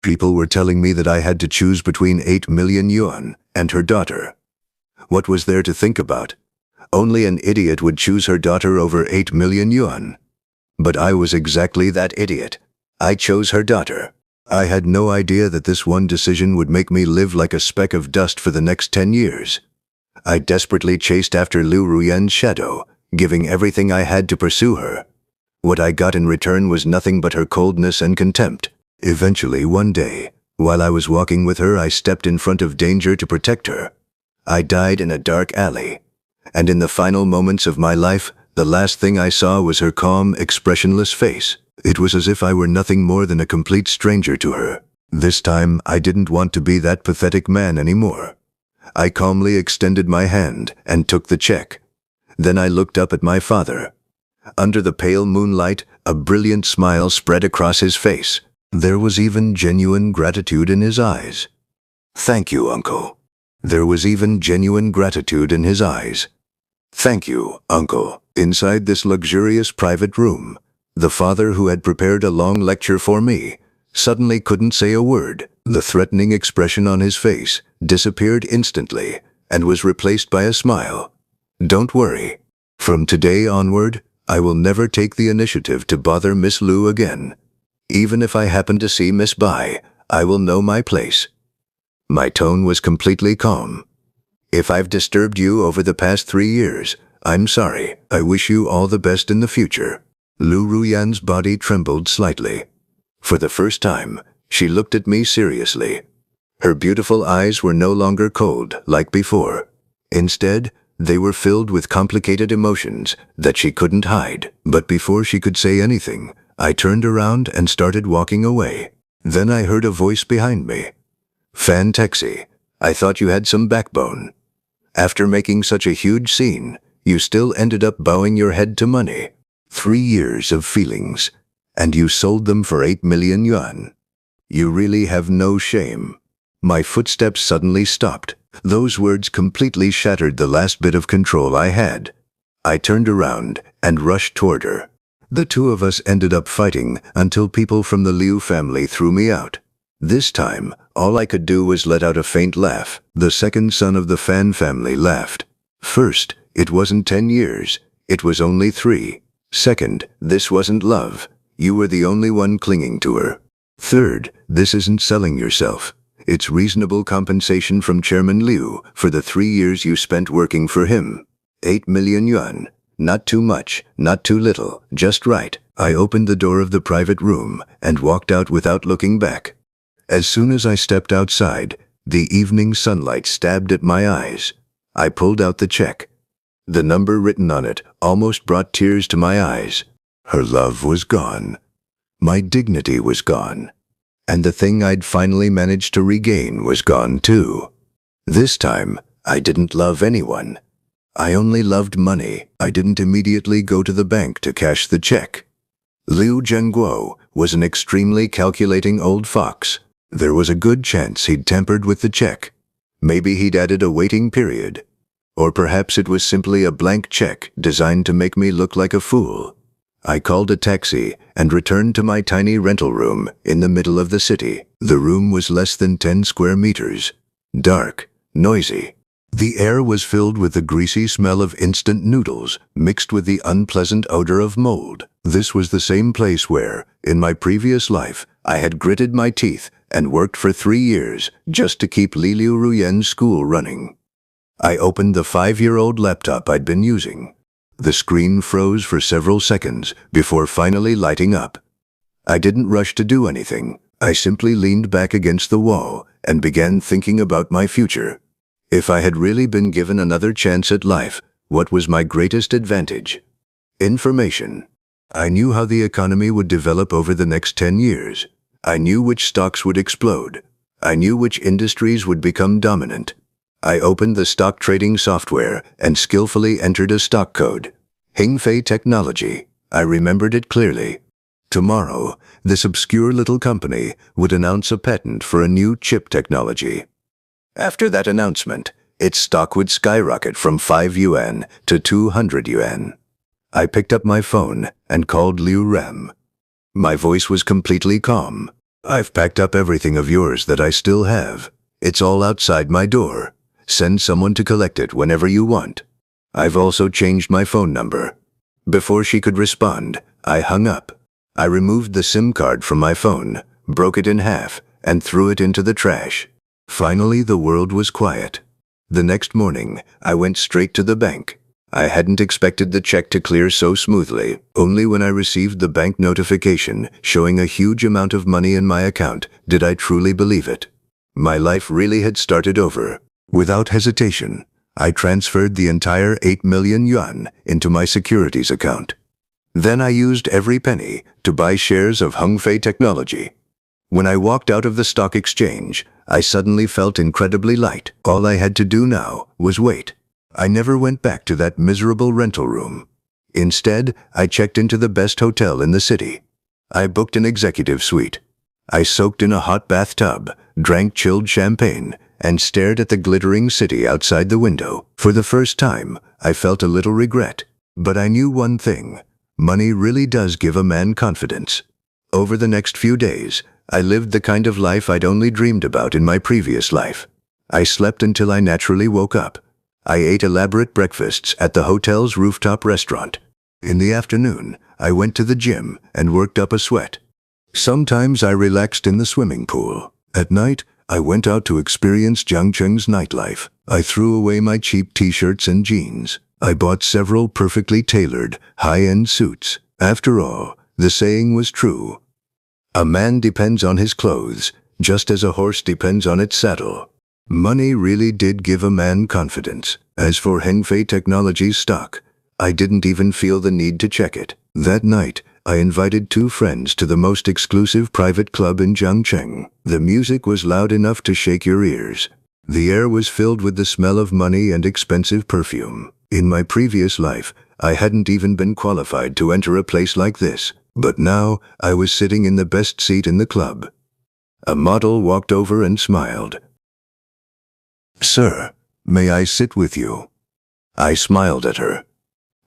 People were telling me that I had to choose between 8 million yuan and her daughter. What was there to think about? Only an idiot would choose her daughter over 8 million yuan. But I was exactly that idiot. I chose her daughter. I had no idea that this one decision would make me live like a speck of dust for the next 10 years. I desperately chased after Liu Ruyan's shadow, giving everything I had to pursue her. What I got in return was nothing but her coldness and contempt. Eventually, one day, while I was walking with her, I stepped in front of danger to protect her. I died in a dark alley. And in the final moments of my life, the last thing I saw was her calm, expressionless face. It was as if I were nothing more than a complete stranger to her. This time, I didn't want to be that pathetic man anymore. I calmly extended my hand and took the check. Then I looked up at my father. Under the pale moonlight, a brilliant smile spread across his face. There was even genuine gratitude in his eyes. "Thank you, Uncle." There was even genuine gratitude in his eyes. "Thank you, Uncle." Inside this luxurious private room, the father who had prepared a long lecture for me suddenly couldn't say a word. The threatening expression on his face disappeared instantly and was replaced by a smile. "Don't worry. From today onward, I will never take the initiative to bother Miss Liu again. Even if I happen to see Miss Bai, I will know my place." My tone was completely calm. "If I've disturbed you over the past 3 years, I'm sorry. I wish you all the best in the future." Liu Ruyan's body trembled slightly. For the first time, she looked at me seriously. Her beautiful eyes were no longer cold like before. Instead, they were filled with complicated emotions that she couldn't hide. But before she could say anything, I turned around and started walking away. Then I heard a voice behind me. "Fan Taxi, I thought you had some backbone. After making such a huge scene, you still ended up bowing your head to money. 3 years of feelings, and you sold them for 8 million yuan. You really have no shame." My footsteps suddenly stopped. Those words completely shattered the last bit of control I had. I turned around and rushed toward her. The two of us ended up fighting until people from the Liu family threw me out. This time, all I could do was let out a faint laugh. The second son of the Fan family laughed. "First, it wasn't 10 years. It was only 3. Second, this wasn't love. You were the only one clinging to her. Third, this isn't selling yourself. It's reasonable compensation from Chairman Liu for the 3 years you spent working for him. 8 million yuan. Not too much, not too little, just right." I opened the door of the private room and walked out without looking back. As soon as I stepped outside, the evening sunlight stabbed at my eyes. I pulled out the check. The number written on it almost brought tears to my eyes. Her love was gone. My dignity was gone. And the thing I'd finally managed to regain was gone too. This time, I didn't love anyone. I only loved money. I didn't immediately go to the bank to cash the check. Liu Zhengguo was an extremely calculating old fox. There was a good chance he'd tampered with the check. Maybe he'd added a waiting period. Or perhaps it was simply a blank check designed to make me look like a fool. I called a taxi and returned to my tiny rental room in the middle of the city. The room was less than 10 square meters. Dark, noisy. The air was filled with the greasy smell of instant noodles mixed with the unpleasant odor of mold. This was the same place where, in my previous life, I had gritted my teeth and worked for 3 years just to keep Liu Ruyan's school running. I opened the 5-year-old laptop I'd been using. The screen froze for several seconds before finally lighting up. I didn't rush to do anything. I simply leaned back against the wall and began thinking about my future. If I had really been given another chance at life, what was my greatest advantage? Information. I knew how the economy would develop over the next 10 years. I knew which stocks would explode. I knew which industries would become dominant. I opened the stock trading software and skillfully entered a stock code. Hingfei Technology. I remembered it clearly. Tomorrow, this obscure little company would announce a patent for a new chip technology. After that announcement, its stock would skyrocket from 5 yuan to 200 yuan. I picked up my phone and called Liu Ram. My voice was completely calm. I've packed up everything of yours that I still have. It's all outside my door. Send someone to collect it whenever you want. I've also changed my phone number. Before she could respond, I hung up. I removed the SIM card from my phone, broke it in half, and threw it into the trash. Finally, the world was quiet. The next morning, I went straight to the bank. I hadn't expected the check to clear so smoothly. Only when I received the bank notification showing a huge amount of money in my account did I truly believe it. My life really had started over. Without hesitation, I transferred the entire 8 million yuan into my securities account. Then I used every penny to buy shares of Hengfei Technology. When I walked out of the stock exchange, I suddenly felt incredibly light. All I had to do now was wait. I never went back to that miserable rental room. Instead, I checked into the best hotel in the city. I booked an executive suite. I soaked in a hot bathtub, drank chilled champagne, and stared at the glittering city outside the window. For the first time, I felt a little regret. But I knew one thing. Money really does give a man confidence. Over the next few days, I lived the kind of life I'd only dreamed about in my previous life. I slept until I naturally woke up. I ate elaborate breakfasts at the hotel's rooftop restaurant. In the afternoon, I went to the gym and worked up a sweat. Sometimes I relaxed in the swimming pool. At night, I went out to experience Jiangcheng's nightlife. I threw away my cheap t-shirts and jeans. I bought several perfectly tailored, high-end suits. After all, the saying was true. A man depends on his clothes, just as a horse depends on its saddle. Money really did give a man confidence. As for Hengfei Technology's stock, I didn't even feel the need to check it. That night, I invited 2 friends to the most exclusive private club in Jiangcheng. The music was loud enough to shake your ears. The air was filled with the smell of money and expensive perfume. In my previous life, I hadn't even been qualified to enter a place like this. But now, I was sitting in the best seat in the club. A model walked over and smiled. "Sir, may I sit with you?" I smiled at her.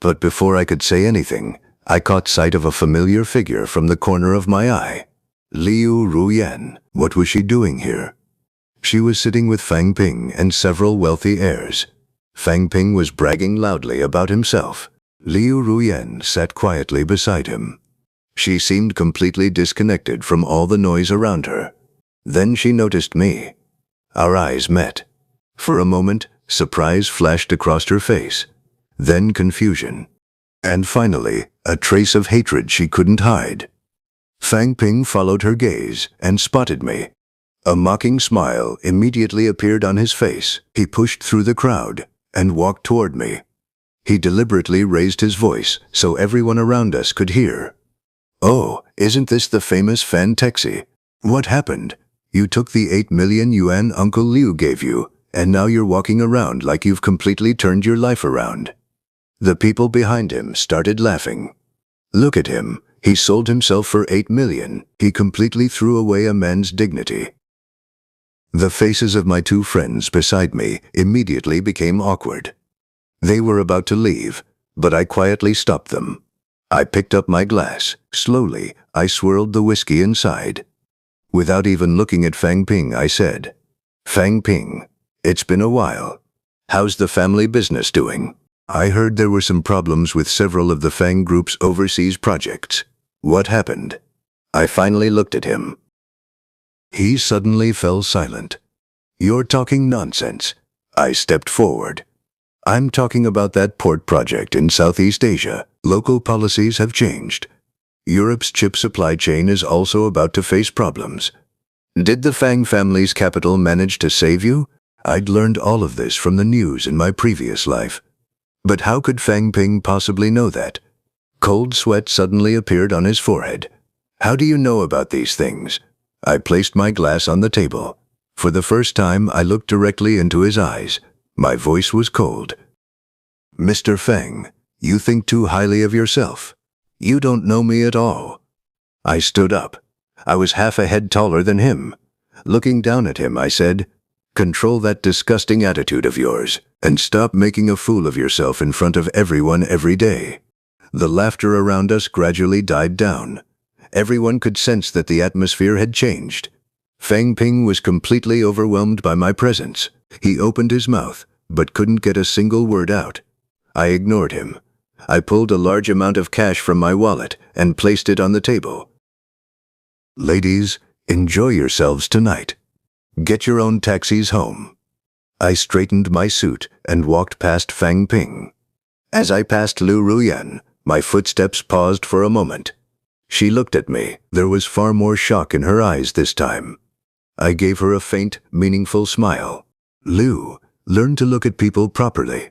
But before I could say anything, I caught sight of a familiar figure from the corner of my eye. Liu Ruyan. What was she doing here? She was sitting with Fang Ping and several wealthy heirs. Fang Ping was bragging loudly about himself. Liu Ruyan sat quietly beside him. She seemed completely disconnected from all the noise around her. Then she noticed me. Our eyes met. For a moment, surprise flashed across her face. Then confusion. And finally, a trace of hatred she couldn't hide. Fang Ping followed her gaze and spotted me. A mocking smile immediately appeared on his face. He pushed through the crowd and walked toward me. He deliberately raised his voice so everyone around us could hear. "Oh, isn't this the famous Fan Taxi? What happened? You took the 8 million yuan Uncle Liu gave you, and now you're walking around like you've completely turned your life around." The people behind him started laughing. "Look at him. He sold himself for 8 million. He completely threw away a man's dignity." The faces of my 2 friends beside me immediately became awkward. They were about to leave, but I quietly stopped them. I picked up my glass. Slowly, I swirled the whiskey inside. Without even looking at Fang Ping, I said, "Fang Ping, it's been a while. How's the family business doing? I heard there were some problems with several of the Fang Group's overseas projects. What happened?" I finally looked at him. He suddenly fell silent. "You're talking nonsense." I stepped forward. "I'm talking about that port project in Southeast Asia. Local policies have changed. Europe's chip supply chain is also about to face problems. Did the Fang family's capital manage to save you?" I'd learned all of this from the news in my previous life. But how could Fang Ping possibly know that? Cold sweat suddenly appeared on his forehead. "How do you know about these things?" I placed my glass on the table. For the first time, I looked directly into his eyes. My voice was cold. "Mr. Fang, you think too highly of yourself. You don't know me at all." I stood up. I was half a head taller than him. Looking down at him, I said, "Control that disgusting attitude of yours, and stop making a fool of yourself in front of everyone every day." The laughter around us gradually died down. Everyone could sense that the atmosphere had changed. Feng Ping was completely overwhelmed by my presence. He opened his mouth, but couldn't get a single word out. I ignored him. I pulled a large amount of cash from my wallet and placed it on the table. "Ladies, enjoy yourselves tonight. Get your own taxis home." I straightened my suit and walked past Feng Ping. As I passed Lu Ruyan, my footsteps paused for a moment. She looked at me. There was far more shock in her eyes this time. I gave her a faint, meaningful smile. "Lu, learn to look at people properly."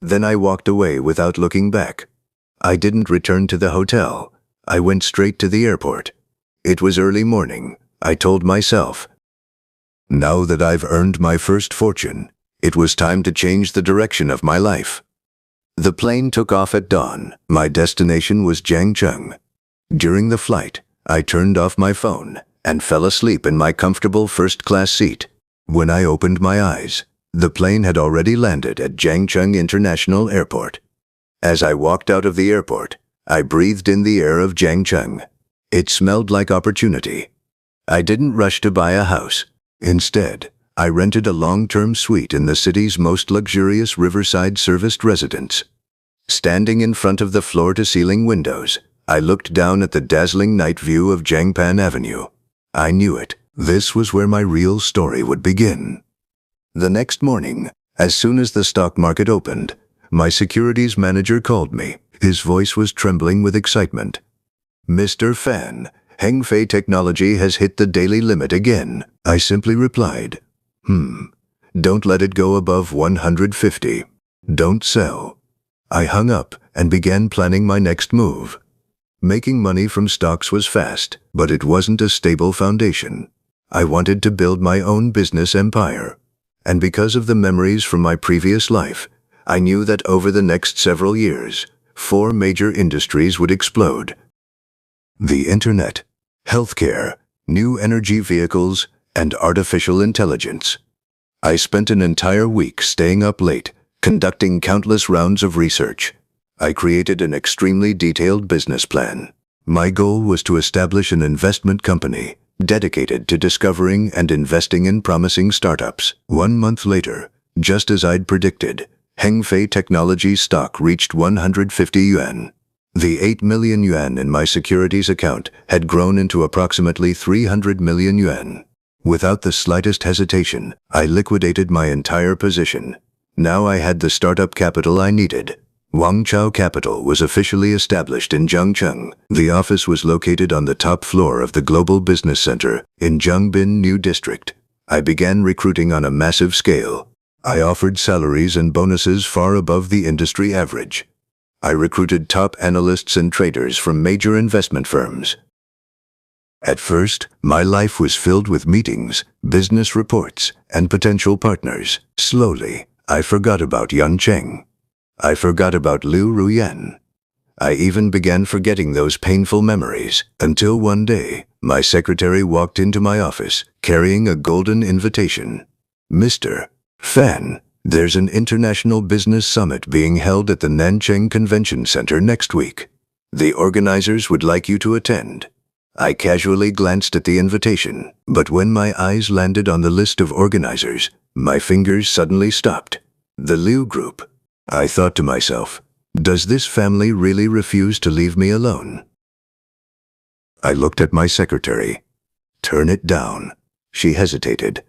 Then I walked away without looking back. I didn't return to the hotel. I went straight to the airport. It was early morning. I told myself, now that I've earned my first fortune, it was time to change the direction of my life. The plane took off at dawn. My destination was Jiangcheng. During the flight, I turned off my phone and fell asleep in my comfortable first-class seat. When I opened my eyes, the plane had already landed at Jiangcheng International Airport. As I walked out of the airport, I breathed in the air of Jiangcheng. It smelled like opportunity. I didn't rush to buy a house. Instead, I rented a long-term suite in the city's most luxurious riverside serviced residence. Standing in front of the floor-to-ceiling windows, I looked down at the dazzling night view of Jiangpan Avenue. I knew it. This was where my real story would begin. The next morning, as soon as the stock market opened, my securities manager called me. His voice was trembling with excitement. "Mr. Fan, Hengfei Technology has hit the daily limit again." I simply replied, Don't let it go above 150. Don't sell." I hung up and began planning my next move. Making money from stocks was fast, but it wasn't a stable foundation. I wanted to build my own business empire. And because of the memories from my previous life, I knew that over the next several years, 4 major industries would explode: the internet, healthcare, new energy vehicles, and artificial intelligence. I spent an entire week staying up late, conducting countless rounds of research. I created an extremely detailed business plan. My goal was to establish an investment company dedicated to discovering and investing in promising startups. 1 month later, just as I'd predicted, Hengfei Technology stock reached 150 yuan. The 8 million yuan in my securities account had grown into approximately 300 million yuan. Without the slightest hesitation, I liquidated my entire position. Now I had the startup capital I needed. Wangchao Capital was officially established in Jiangcheng. The office was located on the top floor of the Global Business Center in Zhengbin New District. I began recruiting on a massive scale. I offered salaries and bonuses far above the industry average. I recruited top analysts and traders from major investment firms. At first, my life was filled with meetings, business reports, and potential partners. Slowly, I forgot about Yan Cheng. I forgot about Lu Ruyan. I even began forgetting those painful memories, until one day, my secretary walked into my office, carrying a golden invitation. "Mr. Fan, there's an international business summit being held at the Nanchang Convention Center next week. The organizers would like you to attend." I casually glanced at the invitation, but when my eyes landed on the list of organizers, my fingers suddenly stopped. The Liu Group. I thought to myself, does this family really refuse to leave me alone? I looked at my secretary. "Turn it down." She hesitated.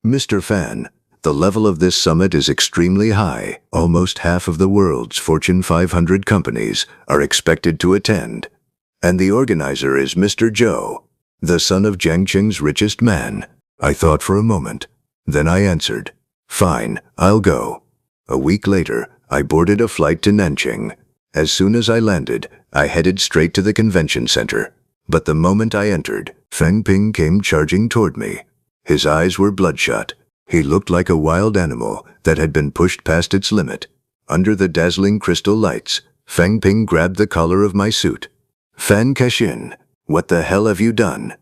"Mr. Fan, the level of this summit is extremely high. Almost half of the world's Fortune 500 companies are expected to attend. And the organizer is Mr. Zhou, the son of Jiangcheng's richest man." I thought for a moment. Then I answered, "Fine, I'll go." A week later, I boarded a flight to Nanchang. As soon as I landed, I headed straight to the convention center. But the moment I entered, Feng Ping came charging toward me. His eyes were bloodshot. He looked like a wild animal that had been pushed past its limit. Under the dazzling crystal lights, Feng Ping grabbed the collar of my suit. "Fan Kashin, what the hell have you done?"